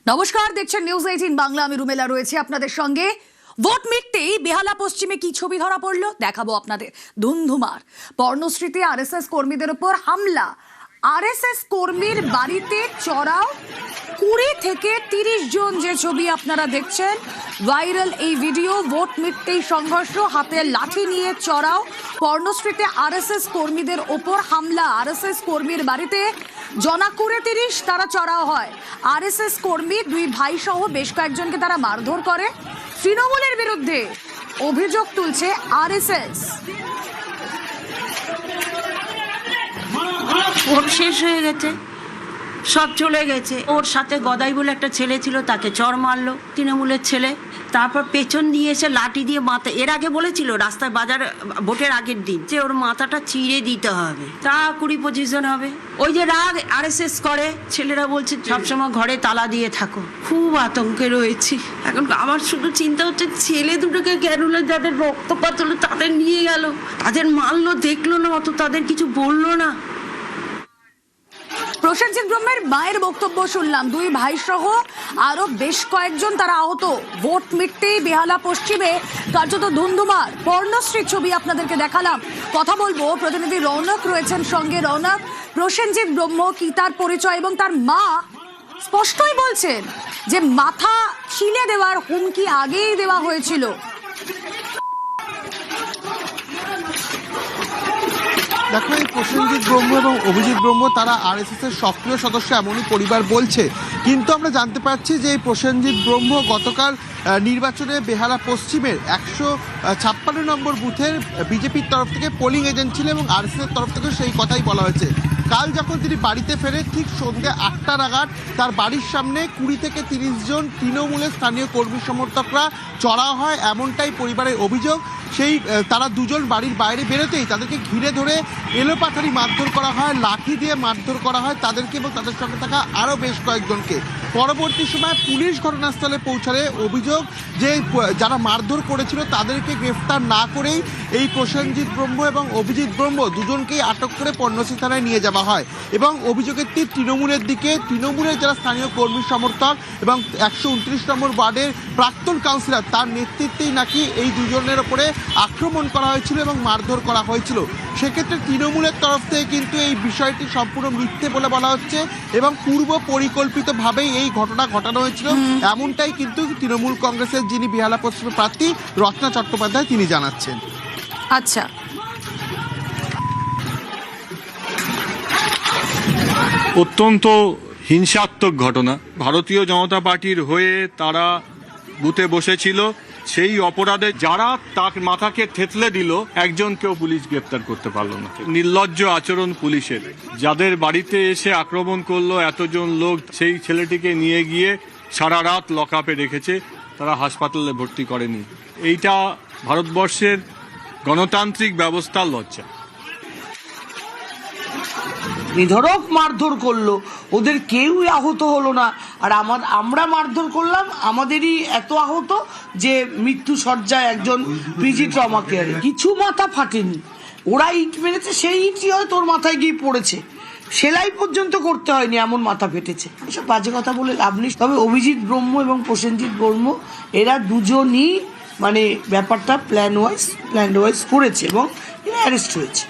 নমস্কার, দেখছেন নিউজ 18 বাংলা। আমি রুমেলা রয়েছে আপনাদের সঙ্গে। ভোট মিটতেই বেহালা পশ্চিমে কি ছবি ধরা পড়লো দেখাবো আপনাদের। ধুন্ধুমার পর্ণশ্রীতে আরএসএস কর্মীদের উপর হামলা। আরএসএস কর্মীর বাড়িতে চড়াও 20 থেকে 30 জন, যে ছবি আপনারা দেখছেন। ভাইরাল এই ভিডিও। ভোট মিটতেই সংঘর্ষ, হাতে লাঠি নিয়ে চড়াও। পর্ণশ্রীতে আরএসএস কর্মীদের ওপর হামলা। আরএসএস কর্মীর বাড়িতে জনা 20-30 তারা চড়াও হয়। আরএসএস কর্মী দুই ভাই সহ বেশ কয়েকজনকে তারা মারধর করে। তৃণমূলের বিরুদ্ধে অভিযোগ তুলছে আরএসএস। ভোট শেষ হয়ে গেছে, সব চলে গেছে। ওর সাথে গদাই বলে একটা ছেলে ছিল, তাকে চড় মারলো তৃণমূলের ছেলে। তারপর পেছন দিয়ে এসে লাঠি দিয়ে মাথা, এর আগে বলেছিল রাস্তায় বাজার ভোটের আগের দিন যে ওর মাথাটা চিড়ে দিতে হবে, তা 20-25 জন হবে। ওই যে রাগ আরএসএস করে, ছেলেরা বলছে সবসময় ঘরে তালা দিয়ে থাকো। খুব আতঙ্কে রয়েছি এখন। আমার শুধু চিন্তা হচ্ছে ছেলে দুটোকে কেন, যাদের রক্তপাত হলো তাদের নিয়ে গেল, তাদের মারলো, দেখলো না, অত তাদের কিছু বললো না। প্রসেনজিৎ ব্রহ্মের মায়ের বক্তব্য শুনলাম। দুই ভাই সহ আরো বেশ কয়েকজন তারা আহত। ভোট মিটতেই বেহালা পশ্চিমে কার্যত ধুন্ধুমার। পর্ণশ্রীর ছবি আপনাদেরকে দেখালাম। কথা বলবো, প্রতিনিধি রৌনক রয়েছেন সঙ্গে। রৌনক, প্রসেনজিৎ ব্রহ্ম কি তার পরিচয়? এবং তার মা স্পষ্টই বলছেন যে মাথা ছিলে দেওয়ার হুমকি আগেই দেওয়া হয়েছিল। দেখো, এই প্রসেনজিৎ ব্রহ্ম এবং অভিজিৎ ব্রহ্ম তারা আরএসএস এর সক্রিয় সদস্য এমনই পরিবার বলছে। কিন্তু আমরা জানতে পারছি যে এই প্রসেনজিৎ ব্রহ্ম গতকাল নির্বাচনে বেহালা পশ্চিমের 156 নম্বর বুথের বিজেপির তরফ থেকে পোলিং এজেন্ট ছিল এবং আরএসএস এর তরফ থেকে সেই কথাই বলা হয়েছে। কাল যখন তিনি বাড়িতে ফেরে ঠিক সন্ধ্যে 8টা নাগাদ তার বাড়ির সামনে 20 থেকে 30 জন তৃণমূলের স্থানীয় কর্মী সমর্থকরা চড়াও হয়, এমনটাই পরিবারের অভিযোগ। সেই তারা দুজন বাড়ির বাইরে বেরোতেই তাদেরকে ঘিরে ধরে এলোপাথারি মারধর করা হয়, লাঠি দিয়ে মারধর করা হয় তাদেরকে এবং তাদের সঙ্গে থাকা আরও বেশ কয়েকজনকে। পরবর্তী সময় পুলিশ ঘটনাস্থলে পৌঁছালে অভিযোগ যে যারা মারধর করেছিল তাদেরকে গ্রেফতার না করেই এই প্রসেনজিৎ ব্রহ্ম এবং অভিজিৎ ব্রহ্ম দুজনকেই আটক করে পর্ণশ্রী থানায় নিয়ে যাওয়া হয়। এবং অভিযোগের তীর তৃণমূলের দিকে। তৃণমূলের যারা স্থানীয় কর্মী সমর্থক এবং 129 নম্বর ওয়ার্ডের প্রাক্তন কাউন্সিলর, তার নেতৃত্বেই নাকি এই দুজনের ওপরে আক্রমণ করা হয়েছিল এবং মারধর করা হয়েছিল। সেক্ষেত্রে তৃণমূলের তরফ থেকে কিন্তু এই বিষয়টি সম্পূর্ণ মিথ্যে বলে বলা হচ্ছে এবং পূর্ব পরিকল্পিতভাবেই এই ঘটনা ঘটানো হয়েছিল, এমনটাই কিন্তু তৃণমূল কংগ্রেসের যিনি বেহালা পশ্চিমের প্রার্থী রত্না চট্টোপাধ্যায় তিনি জানাচ্ছেন। আচ্ছা, অত্যন্ত হিংসাত্মক ঘটনা। ভারতীয় জনতা পার্টির হয়ে তারা বুথে বসেছিল, সেই অপরাধে যারা তার মাথাকে থেতলে দিল, একজনকেও পুলিশ গ্রেপ্তার করতে পারলো না। নির্লজ্জ আচরণ পুলিশের। যাদের বাড়িতে এসে আক্রমণ করলো এতজন লোক, সেই ছেলেটিকে নিয়ে গিয়ে সারা রাত লকআপে রেখেছে, তারা হাসপাতালে ভর্তি করেনি। এইটা ভারতবর্ষের গণতান্ত্রিক ব্যবস্থার লজ্জা। নিধরক মারধর করলো, ওদের কেউই আহত হলো না। আর আমরা মারধর করলাম, আমাদেরই এত আহত যে মৃত্যু সজ্জায় একজন পিজি ট্রমা কেয়ারে। কিছু মাথা ফাটেনি, ওরা ইট মেরেছে, সেই ইটই হয়তো ওর মাথায় গিয়ে পড়েছে। সেলাই পর্যন্ত করতে হয়নি, এমন মাথা ফেটেছে। এসব বাজে কথা বলে লাভ নেই। তবে অভিজিৎ ব্রহ্ম এবং প্রসেনজিৎ ব্রহ্ম এরা দুজনই ব্যাপারটা প্ল্যান ওয়াইজ করেছে এবং এরা অ্যারেস্ট হয়েছে।